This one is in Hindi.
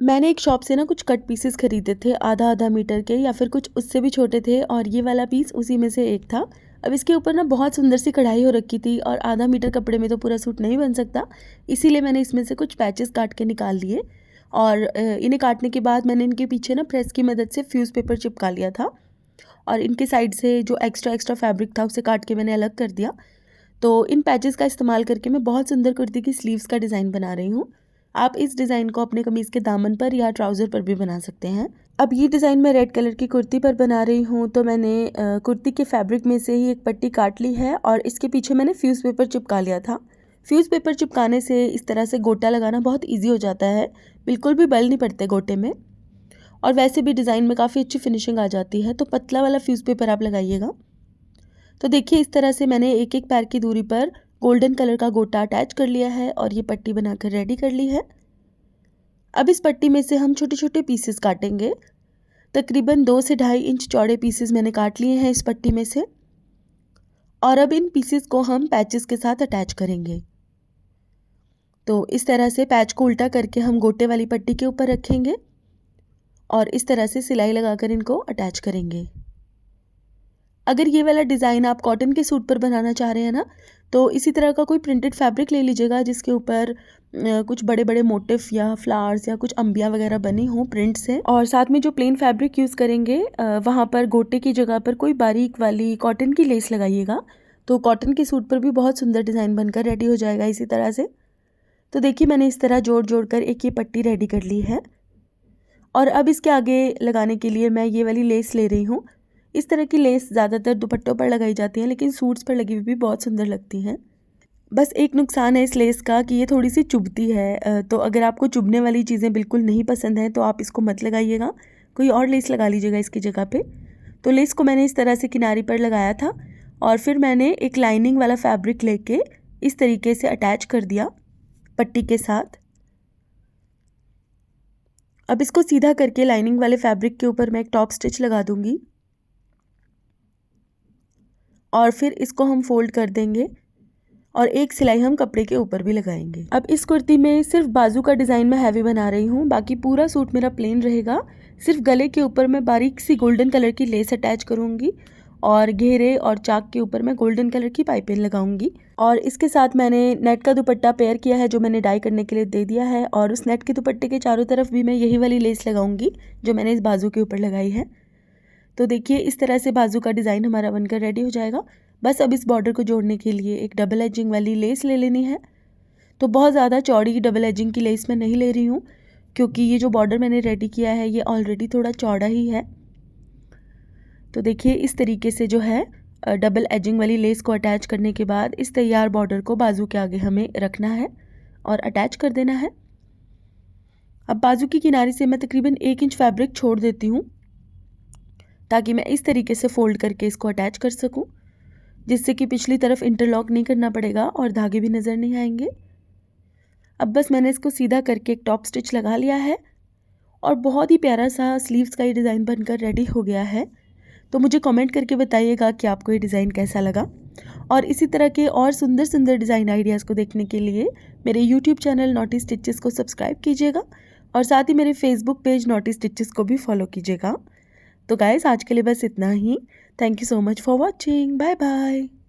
मैंने एक शॉप से ना कुछ कट पीसेस खरीदे थे, आधा आधा मीटर के या फिर कुछ उससे भी छोटे थे, और ये वाला पीस उसी में से एक था। अब इसके ऊपर ना बहुत सुंदर सी कढ़ाई हो रखी थी, और आधा मीटर कपड़े में तो पूरा सूट नहीं बन सकता, इसीलिए मैंने इसमें से कुछ पैचेस काट के निकाल लिए। और इन्हें काटने के बाद मैंने इनके पीछे ना प्रेस की मदद से फ्यूज़ पेपर चिपका लिया था, और इनके साइड से जो एक्स्ट्रा एक्स्ट्रा फैब्रिक था उसे काट के मैंने अलग कर दिया। तो इन पैचेस का इस्तेमाल करके मैं बहुत सुंदर कुर्ती की स्लीव्स का डिज़ाइन बना रही हूँ। आप इस डिज़ाइन को अपने कमीज़ के दामन पर या ट्राउज़र पर भी बना सकते हैं। अब ये डिज़ाइन मैं रेड कलर की कुर्ती पर बना रही हूँ, तो मैंने कुर्ती के फैब्रिक में से ही एक पट्टी काट ली है, और इसके पीछे मैंने फ्यूज़ पेपर चिपका लिया था। फ्यूज़ पेपर चिपकाने से इस तरह से गोटा लगाना बहुत ईजी हो जाता है, बिल्कुल भी बल नहीं पड़ते गोटे में, और वैसे भी डिज़ाइन में काफ़ी अच्छी फिनिशिंग आ जाती है। तो पतला वाला फ्यूज़ पेपर आप लगाइएगा। तो देखिए इस तरह से मैंने एक एक पैर की दूरी पर गोल्डन कलर का गोटा अटैच कर लिया है, और ये पट्टी बनाकर रेडी कर ली है। अब इस पट्टी में से हम छोटे छोटे पीसेस काटेंगे। तकरीबन 2 से 2.5 इंच चौड़े पीसेस मैंने काट लिए हैं इस पट्टी में से, और अब इन पीसेस को हम पैचेस के साथ अटैच करेंगे। तो इस तरह से पैच को उल्टा करके हम गोटे वाली पट्टी के ऊपर रखेंगे, और इस तरह से सिलाई लगाकर इनको अटैच करेंगे। अगर ये वाला डिज़ाइन आप कॉटन के सूट पर बनाना चाह रहे हैं ना, तो इसी तरह का कोई प्रिंटेड फैब्रिक ले लीजिएगा जिसके ऊपर कुछ बड़े बड़े मोटिफ या फ्लावर्स या कुछ अंबिया वगैरह बनी हों प्रिंट से। और साथ में जो प्लेन फैब्रिक यूज़ करेंगे वहाँ पर गोटे की जगह पर कोई बारीक वाली कॉटन की लेस लगाइएगा, तो कॉटन के सूट पर भी बहुत सुंदर डिज़ाइन बनकर रेडी हो जाएगा इसी तरह से। तो देखिए मैंने इस तरह जोड़ जोड़ कर एक ये पट्टी रेडी कर ली है, और अब इसके आगे लगाने के लिए मैं ये वाली लेस ले रही हूँ। इस तरह की लेस ज़्यादातर दुपट्टों पर लगाई जाती हैं, लेकिन सूट्स पर लगी हुई भी बहुत सुंदर लगती हैं। बस एक नुकसान है इस लेस का कि ये थोड़ी सी चुभती है, तो अगर आपको चुभने वाली चीज़ें बिल्कुल नहीं पसंद हैं तो आप इसको मत लगाइएगा, कोई और लेस लगा लीजिएगा इसकी जगह पे। तो लेस को मैंने इस तरह से किनारे पर लगाया था, और फिर मैंने एक लाइनिंग वाला फैब्रिक लेके इस तरीके से अटैच कर दिया पट्टी के साथ। अब इसको सीधा करके लाइनिंग वाले फैब्रिक के ऊपर मैं एक टॉप स्टिच लगा दूंगी, और फिर इसको हम फोल्ड कर देंगे, और एक सिलाई हम कपड़े के ऊपर भी लगाएंगे। अब इस कुर्ती में सिर्फ बाजू का डिज़ाइन मैं हैवी बना रही हूँ, बाकी पूरा सूट मेरा प्लेन रहेगा। सिर्फ गले के ऊपर मैं बारीक सी गोल्डन कलर की लेस अटैच करूँगी, और घेरे और चाक के ऊपर मैं गोल्डन कलर की पाइपिंग लगाऊंगी। और इसके साथ मैंने नेट का दुपट्टा पेयर किया है जो मैंने डाई करने के लिए दे दिया है, और उस नेट के दुपट्टे के चारों तरफ भी मैं यही वाली लेस लगाऊंगी जो मैंने इस बाजू के ऊपर लगाई है। तो देखिए इस तरह से बाजू का डिज़ाइन हमारा बनकर रेडी हो जाएगा। बस अब इस बॉर्डर को जोड़ने के लिए एक डबल एजिंग वाली लेस ले लेनी है। तो बहुत ज़्यादा चौड़ी डबल एजिंग की लेस मैं नहीं ले रही हूँ, क्योंकि ये जो बॉर्डर मैंने रेडी किया है ये ऑलरेडी थोड़ा चौड़ा ही है। तो देखिए इस तरीके से जो है डबल एजिंग वाली लेस को अटैच करने के बाद इस तैयार बॉर्डर को बाजू के आगे हमें रखना है और अटैच कर देना है। अब बाजू की किनारे से मैं तकरीबन 1 इंच फैब्रिक छोड़ देती हूँ, ताकि मैं इस तरीके से फोल्ड करके इसको अटैच कर सकूं, जिससे कि पिछली तरफ इंटरलॉक नहीं करना पड़ेगा और धागे भी नज़र नहीं आएंगे। अब बस मैंने इसको सीधा करके एक टॉप स्टिच लगा लिया है, और बहुत ही प्यारा सा स्लीव्स का ये डिज़ाइन बनकर रेडी हो गया है। तो मुझे कमेंट करके बताइएगा कि आपको ये डिज़ाइन कैसा लगा, और इसी तरह के और सुंदर सुंदर डिज़ाइन आइडियाज़ को देखने के लिए मेरे यूट्यूब चैनल नॉटी स्टिचेस को सब्सक्राइब कीजिएगा, और साथ ही मेरे फेसबुक पेज नॉटी स्टिचेस को भी फॉलो कीजिएगा। तो गाइस आज के लिए बस इतना ही। Thank you so much for watching. Bye bye.